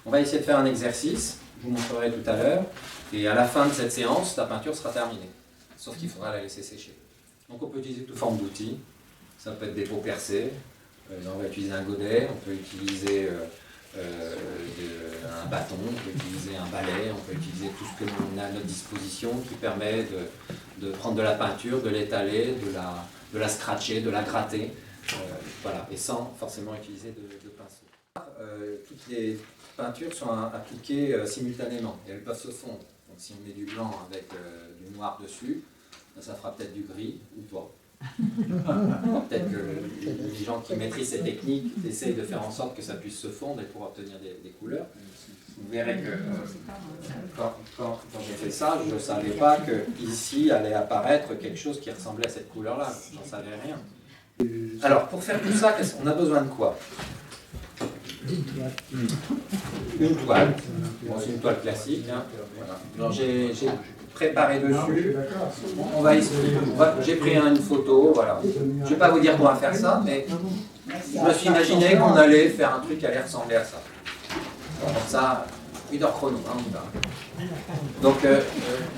On va essayer de faire un exercice, je vous montrerai tout à l'heure, et à la fin de cette séance, la peinture sera terminée. Sauf qu'il faudra la laisser sécher. Donc on peut utiliser toute forme d'outils. Ça peut être des pots percés, on va utiliser un godet, on peut utiliser un bâton, on peut utiliser un balai, on peut utiliser tout ce que l'on a à notre disposition qui permet de prendre de la peinture, de l'étaler, de la scratcher, de la gratter, voilà, et sans forcément utiliser de pinceau. Toutes les peintures sont appliquées simultanément et elles peuvent se fondre. Donc si on met du blanc avec du noir dessus, ça fera peut-être du gris ou pas. Peut-être que les gens qui maîtrisent ces techniques essayent de faire en sorte que ça puisse se fondre et pour obtenir des couleurs. Vous verrez que quand j'ai fait ça, je ne savais pas qu'ici allait apparaître quelque chose qui ressemblait à cette couleur-là. J'en savais rien. Alors, pour faire tout ça, on a besoin de quoi? Une toile. Bon, c'est une toile classique. Hein. Voilà. Alors, j'ai préparé dessus. J'ai pris une photo. Voilà. Je ne vais pas vous dire qu'on va faire ça, mais je me suis imaginé qu'on allait faire un truc qui allait ressembler à ça. Donc ça, 1 heure chrono, hein, on y va. Donc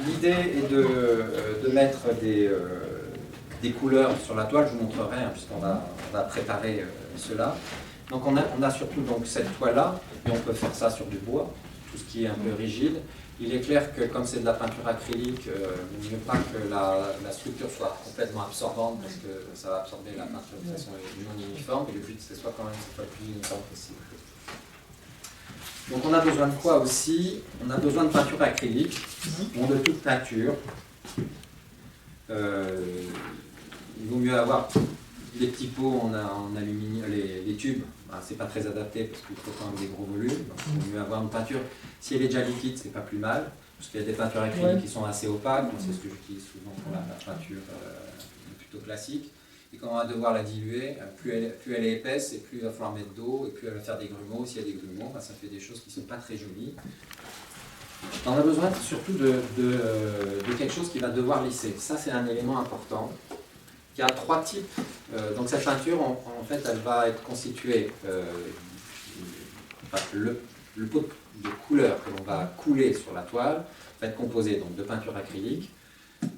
l'idée est de mettre des couleurs sur la toile. Je vous montrerai, hein, puisqu'on va préparer cela. Donc on a surtout donc, cette toile-là, et on peut faire ça sur du bois, tout ce qui est un peu rigide. Il est clair que comme c'est de la peinture acrylique, il ne veut pas que la structure soit complètement absorbante, parce que ça va absorber la peinture de façon non uniforme, et le but c'est que ce soit quand même le plus uniforme possible. Donc on a besoin de quoi aussi? On a besoin de peinture acrylique, ou de toute peinture. Il vaut mieux avoir des petits pots en aluminium, les tubes, ben, c'est pas très adapté parce qu'il faut quand même des gros volumes. Donc il vaut mieux avoir une peinture, si elle est déjà liquide, c'est pas plus mal, parce qu'il y a des peintures acryliques qui sont assez opaques, c'est ce que j'utilise souvent pour la peinture plutôt classique. Et quand on va devoir la diluer, plus elle est épaisse, et plus il va falloir mettre d'eau, et plus elle va faire des grumeaux. S'il y a des grumeaux, ben, ça fait des choses qui ne sont pas très jolies. On a besoin surtout de quelque chose qui va devoir lisser. Ça, c'est un élément important. Il y a 3 types. Donc cette peinture, en fait, elle va être constituée, le pot de couleur que l'on va couler sur la toile va être composé donc, de peinture acrylique,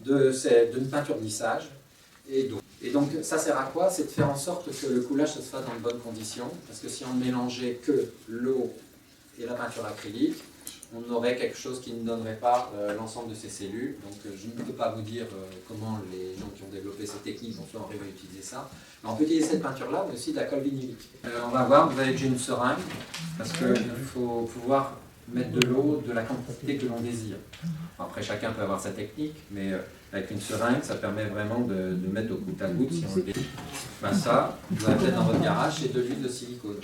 d'une peinture de lissage et d'eau. Et donc ça sert à quoi? C'est de faire en sorte que le coulage se fasse dans de bonnes conditions, parce que si on ne mélangeait que l'eau et la peinture acrylique, on aurait quelque chose qui ne donnerait pas l'ensemble de ces cellules. Donc je ne peux pas vous dire comment les gens qui ont développé cette technique vont arriver à utiliser ça. Alors, on peut utiliser cette peinture-là, mais aussi de la colle vinylique. On va voir, vous avez déjà une seringue, parce qu'il faut pouvoir mettre de l'eau de la quantité que l'on désire. Après, chacun peut avoir sa technique, mais avec une seringue, ça permet vraiment de mettre au goutte à goutte. Si on le ben, ça, vous avez peut-être dans votre garage, c'est de l'huile de silicone.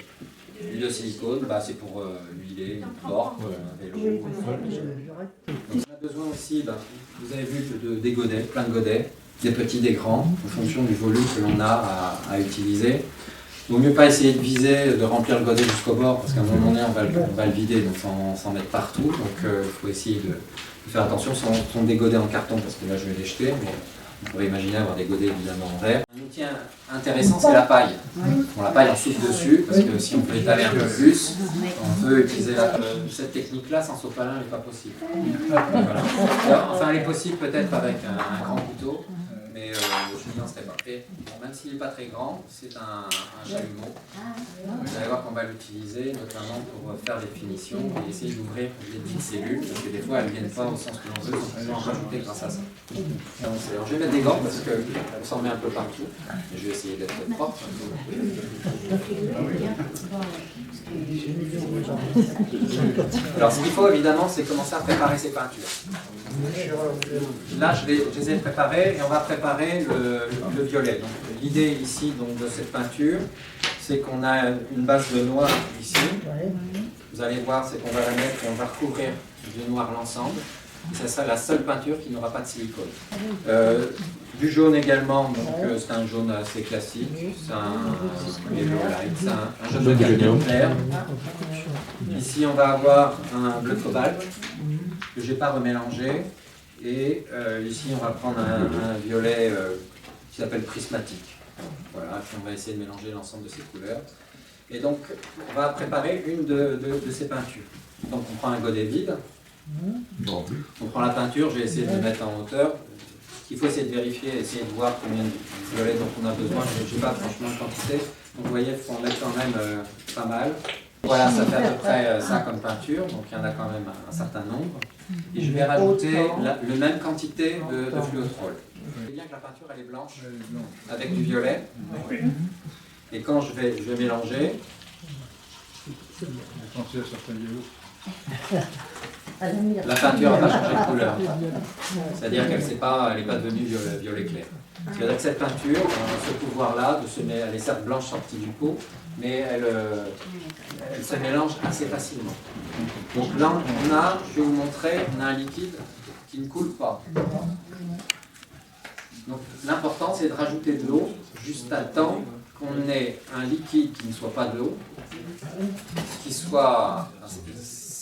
L'huile de silicone, bah, c'est pour huiler une porte, un vélo. Donc, on a besoin aussi, bah, vous avez vu, des godets, plein de godets, des petits, des grands, en fonction du volume que l'on a à utiliser. Il ne vaut mieux pas essayer de viser, de remplir le godet jusqu'au bord, parce qu'à un moment donné, on va le vider, donc sans mettre partout. Donc il faut essayer de faire attention. Ce sont des godets en carton, parce que là je vais les jeter, mais on pourrait imaginer avoir des godets évidemment en verre. Un outil intéressant, c'est la paille. On la paille en souffle dessus, parce que si on peut étaler un peu plus, on peut utiliser cette technique-là sans sopalin, elle n'est pas possible. Voilà. Enfin, elle est possible peut-être avec un grand couteau, mais je n'y lancerai pas. Et bon, même s'il n'est pas très grand, c'est un chalumeau. Vous allez voir qu'on va l'utiliser notamment pour faire des finitions et essayer d'ouvrir des petites cellules, parce que des fois elles ne viennent pas au sens que l'on veut, donc on peut en rajouter grâce à ça. Alors, je vais mettre des gants parce qu'on s'en met un peu partout. Et je vais essayer d'être propre. Alors ce qu'il faut évidemment, c'est commencer à préparer ces peintures. Là, je les ai préparées et on va préparer le violet. L'idée ici donc, de cette peinture, c'est qu'on a une base de noir ici. Vous allez voir, c'est qu'on va la mettre et on va recouvrir du noir l'ensemble. Ce sera la seule peinture qui n'aura pas de silicone. Du jaune également, donc c'est un jaune assez classique, c'est un jaune de cadmium clair. Ici on va avoir un bleu cobalt que je n'ai pas remélangé. Et ici on va prendre un violet qui s'appelle prismatique. Voilà, puis on va essayer de mélanger l'ensemble de ces couleurs. Et donc, on va préparer une de ces peintures. Donc, on prend un godet vide. On prend la peinture, je vais essayer de le mettre en hauteur. Ce qu'il faut, c'est de vérifier, essayer de voir combien de violet dont on a besoin. Je ne sais pas franchement la quantité. Donc, vous voyez, il faut en mettre quand même pas mal. Voilà, ça fait à peu près ça comme peinture. Donc, il y en a quand même un certain nombre. Et je vais rajouter la même quantité de fluotrol. Vous voyez bien que la peinture, elle est blanche avec du violet. Et quand je vais mélanger, la peinture n'a pas changé de couleur. C'est-à-dire qu'elle n'est pas devenue violet clair. C'est-à-dire que cette peinture a ce pouvoir-là, elle est certes blanche sortie du pot, mais elle se mélange assez facilement. Donc là, je vais vous montrer, on a un liquide qui ne coule pas. Donc l'important, c'est de rajouter de l'eau juste à temps qu'on ait un liquide qui ne soit pas de l'eau, qui soit...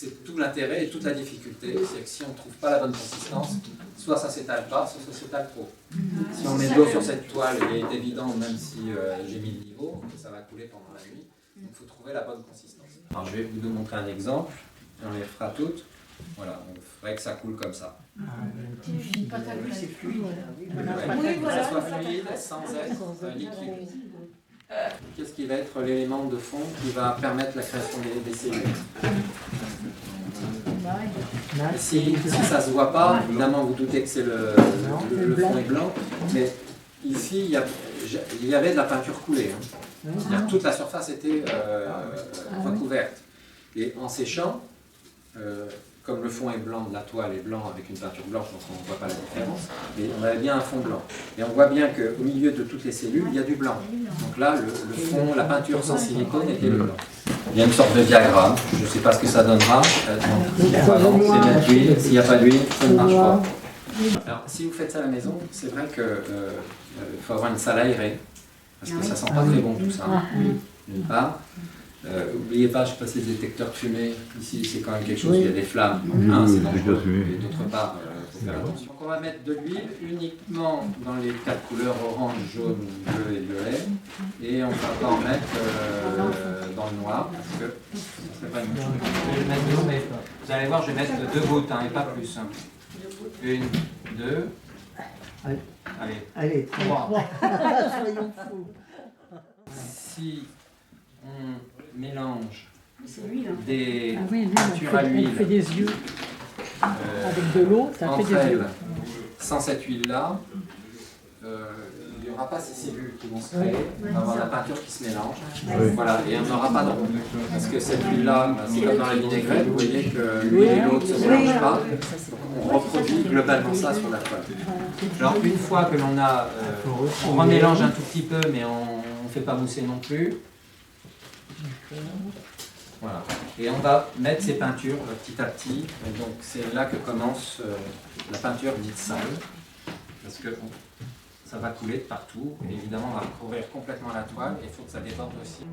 C'est tout l'intérêt et toute la difficulté, c'est que si on ne trouve pas la bonne consistance, soit ça s'étale pas, soit ça s'étale trop. Si on met de l'eau sur cette toile, il est évident, même si j'ai mis le niveau, que ça va couler pendant la nuit. Donc il faut trouver la bonne consistance. Alors je vais vous montrer un exemple, et on les fera toutes. Voilà, donc il faudrait que ça coule comme ça. C'est fluide. Que ça soit fluide sans être liquide. Qu'est-ce qui va être l'élément de fond qui va permettre la création des cellules? Si ça ne se voit pas, évidemment vous doutez que c'est le fond est blanc, mais ici il y avait de la peinture coulée. C'est-à-dire que toute la surface était recouverte. Et en séchant, comme le fond est blanc, la toile est blanc avec une peinture blanche, donc on ne voit pas la différence, mais on avait bien un fond blanc. Et on voit bien qu'au milieu de toutes les cellules, il y a du blanc. Donc là, le fond, la peinture sans silicone était le blanc. Il y a une sorte de diagramme, je ne sais pas ce que ça donnera. C'est mettre l'huile, s'il n'y a pas d'huile, ça ne marche pas. Alors, si vous faites ça à la maison, c'est vrai qu'il faut avoir une salle aérée, parce que ça sent pas très bon tout ça, d'une part. N'oubliez pas, je passe les détecteurs de fumée. Ici, c'est quand même quelque chose, il y a des flammes. C'est dangereux. Et d'autre part, il faut faire attention. Donc, on va mettre de l'huile uniquement dans les 4 couleurs orange, jaune, bleu et violet. Et on ne va pas en mettre dans le noir, parce que ça serait pas une bonne chose. Je vais mettre de l'eau, mais vous allez voir, je vais mettre 2 gouttes, et pas plus. 1, 2. Allez, 3. Soyons fous. Si on mélange des peintures peintures à l'huile, on fait des yeux avec de l'eau, ça fait entre des elles, yeux. sans cette huile-là, il n'y aura pas ces cellules qui vont se créer, on va avoir la peinture qui se mélange, voilà, et on n'aura pas de rond. Parce que cette huile-là, c'est comme dans la vinaigrette, vous voyez que l'huile et l'eau ne se mélangent pas, on reproduit globalement ça sur la toile. Alors une fois que l'on a, on remélange un tout petit peu, mais on ne fait pas mousser non plus. Voilà. Et on va mettre ces peintures petit à petit. Et donc c'est là que commence la peinture dite sale. Parce que ça va couler de partout. Et évidemment, on va recouvrir complètement la toile. Et il faut que ça déborde aussi.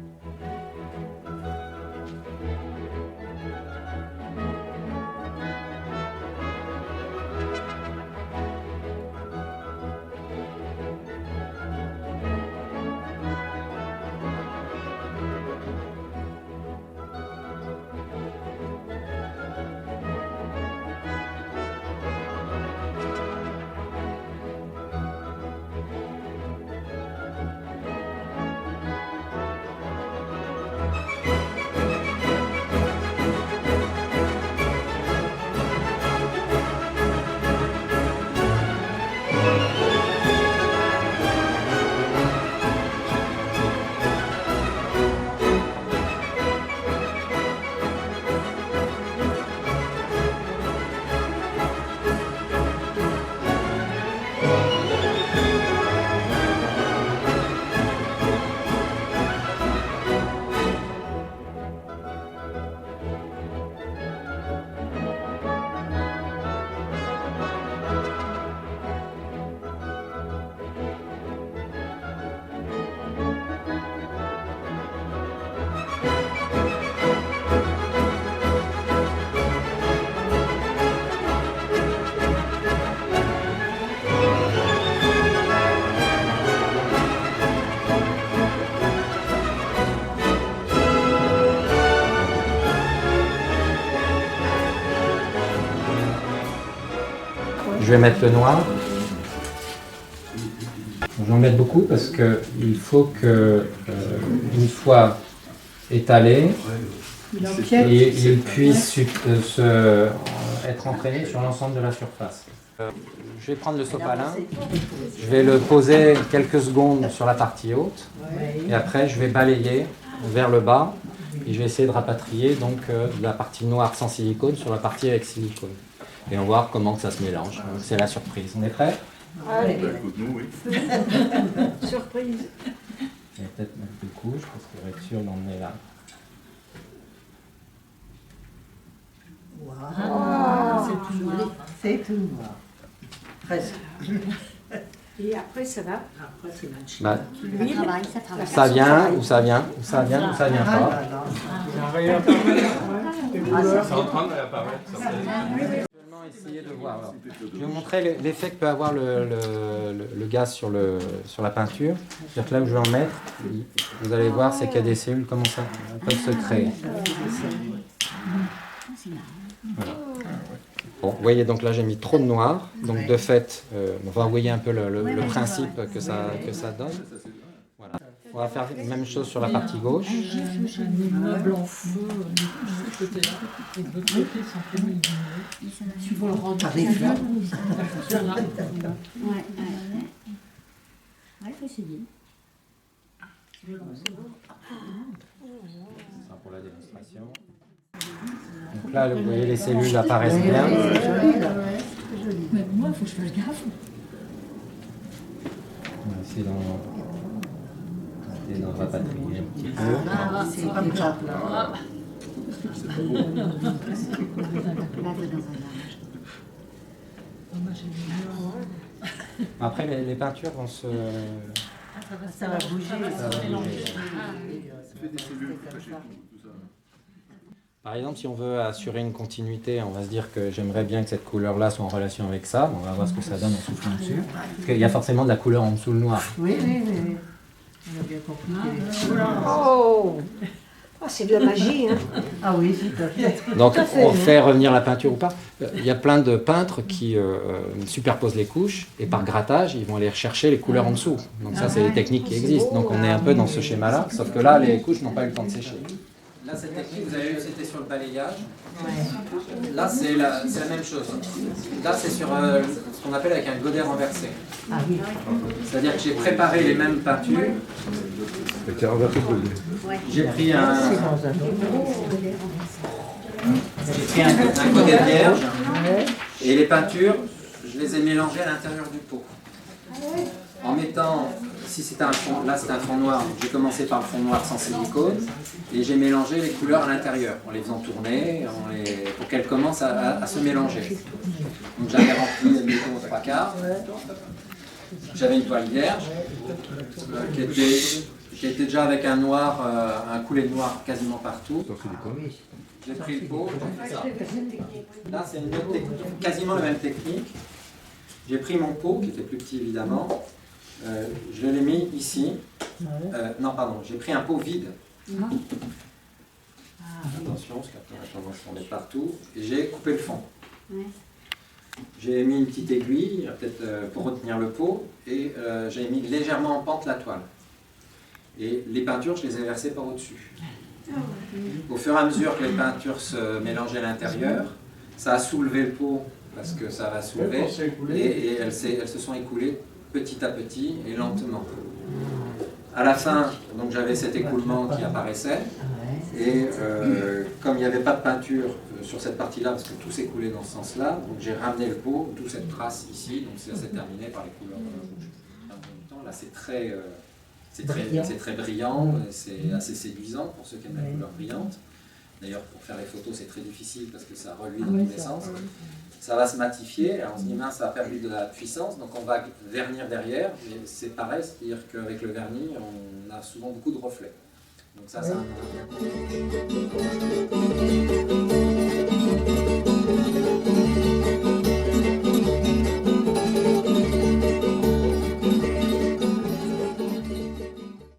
je vais mettre le noir. Je vais en mettre beaucoup parce qu'il faut que, une fois étalé, il puisse être entraîné sur l'ensemble de la surface. Je vais prendre le sopalin, je vais le poser quelques secondes sur la partie haute et après je vais balayer vers le bas et je vais essayer de rapatrier donc la partie noire sans silicone sur la partie avec silicone. Et on va voir comment ça se mélange. C'est la surprise. On est prêts? Allez. Écoute-nous, oui. Surprise. Je vais peut-être mettre deux couches parce que pour être sûr d'en est là. Wow. C'est tout noir. C'est tout noir. Presque. Et après, ça va. Après, c'est match. Bah, L'huile, ça vient ou ça vient ou ça vient ou ça vient Ah pas. là là. C'est en train d'apparaître. Essayer de voir. Alors, je vais vous montrer l'effet que peut avoir le gaz sur la peinture. C'est-à-dire que là où je vais en mettre, vous allez voir, c'est qu'il y a des cellules comme ça peuvent se créer. Voilà. Bon, vous voyez, donc là j'ai mis trop de noir. Donc de fait, on va envoyer un peu le principe que ça donne. Voilà. On va faire la même chose sur la partie gauche. blanc feu, peut-être. Et de l'autre côté, simplement illuminé. Tu vois le rendu. Par les flammes. Ouais, faut essayer. Ce sera pour la démonstration. Donc là, vous voyez, les cellules apparaissent bien. C'est joli là. Mais moi, il faut que je fasse gaffe. On va essayer d'en rapatrier un petit peu. Ah, c'est comme ça. Là. Après, les peintures vont se... Ça va bouger. Ça va bouger. Fais des cellules, tout ça. Par exemple, si on veut assurer une continuité, on va se dire que j'aimerais bien que cette couleur-là soit en relation avec ça. On va voir ce que ça donne en soufflant dessus. Parce qu'il y a forcément de la couleur en dessous le noir. Oui. On a bien compris. oh, c'est de la magie, hein. Ah oui, tout à fait. Donc, Tout à fait, on hein. fait revenir la peinture ou pas. Il y a plein de peintres qui superposent les couches et par grattage, ils vont aller rechercher les couleurs en dessous. Donc ça, c'est des techniques qui existent. Donc on est un peu dans ce schéma-là, sauf que là, les couches n'ont pas eu le temps de sécher. Là, cette technique, vous avez vu, c'était sur le balayage. Là, c'est la même chose. Là, c'est sur ce qu'on appelle avec un godet renversé. Ah oui. C'est-à-dire que j'ai préparé les mêmes peintures. J'ai pris un godet vierge et les peintures, je les ai mélangées à l'intérieur du pot. En mettant, si c'était un fond, là c'était un fond noir, j'ai commencé par le fond noir sans silicone et j'ai mélangé les couleurs à l'intérieur en les faisant tourner, pour qu'elles commencent à se mélanger. Donc j'avais rempli le pot aux trois quarts. J'avais une toile vierge qui était déjà avec un noir, un coulé de noir quasiment partout. J'ai pris le pot, j'ai fait ça. Là, c'est une autre technique, quasiment la même technique. J'ai pris mon pot, qui était plus petit évidemment, je l'ai mis ici. Non, pardon, j'ai pris un pot vide. Attention, parce qu'après on a tendance à en mettre partout. Et j'ai coupé le fond. J'ai mis une petite aiguille, peut-être pour retenir le pot, et j'ai mis légèrement en pente la toile. Et les peintures, je les ai versées par au-dessus. Au fur et à mesure que les peintures se mélangeaient à l'intérieur, ça a soulevé le pot, parce que ça va soulever, et elles se sont écoulées petit à petit et lentement. À la fin, donc j'avais cet écoulement qui apparaissait, et comme il n'y avait pas de peinture sur cette partie-là, parce que tout s'écoulait dans ce sens-là, donc j'ai ramené le pot, d'où cette trace ici, donc ça s'est terminé par les couleurs rouges. En même temps, là c'est très brillant, c'est assez séduisant pour ceux qui aiment la couleur brillante. D'ailleurs, pour faire les photos, c'est très difficile parce que ça reluit dans tous les sens. Ça va se matifier, alors on se dit mince, ça a perdu de la puissance, donc on va vernir derrière, et c'est pareil, c'est-à-dire qu'avec le vernis, on a souvent beaucoup de reflets. Donc ça, c'est un...